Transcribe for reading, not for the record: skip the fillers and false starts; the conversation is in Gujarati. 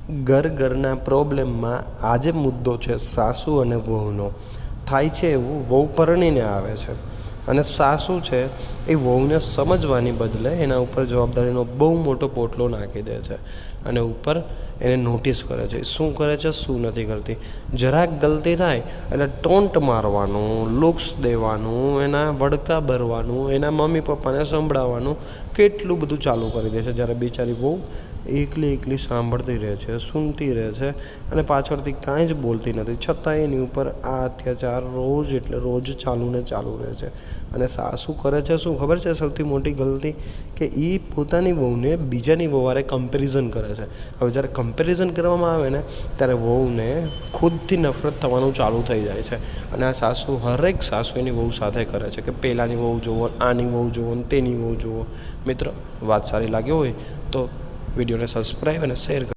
ઘરના પ્રોબ્લેમમાં આજે મુદ્દો છે સાસુ અને વહુનો. થાય છે એવું, વહુ પરણીને આવે છે અને સાસુ છે એ વહુને સમજવાની બદલે એના ઉપર જવાબદારીનો બહુ મોટો પોટલો નાખી દે છે અને ઉપર એને નોટિસ કરે છે શું કરે છે શું નથી કરતી. જરાક ગલતી થાય એટલે ટોન્ટ મારવાનું, લુક્સ દેવાનું, એના વડકા ભરવાનું, એના મમ્મી પપ્પાને સંભળાવવાનું, કેટલું બધું ચાલુ કરી દે છે. જ્યારે બિચારી વહુ એકલી સાંભળતી રહે છે, સૂનતી રહે છે અને પાછળથી કાંઈ જ બોલતી નથી. છતાં એની ઉપર આ અત્યાચાર રોજ એટલે રોજ ચાલુ રહે છે. અને સાસુ કરે છે શું ખબર છે? સૌથી મોટી ગલતી કે એ પોતાની વહુને બીજાની વહુવારે કમ્પેરિઝન કરે છે. હવે જ્યારે કમ્પેરિઝન કરવામાં આવે ને ત્યારે વહુને ખુદથી નફરત થવાનું ચાલુ થઈ જાય છે. અને આ હરેક સાસુ એની વહુ સાથે કરે છે કે પેલાની વહુ જુઓ, આની વહુ જુઓ, તેની વહુ જુઓ. મિત્રો, વાત સારી લાગી હોય તો વિડીયોને સબસ્ક્રાઈબ અને શેર કરો.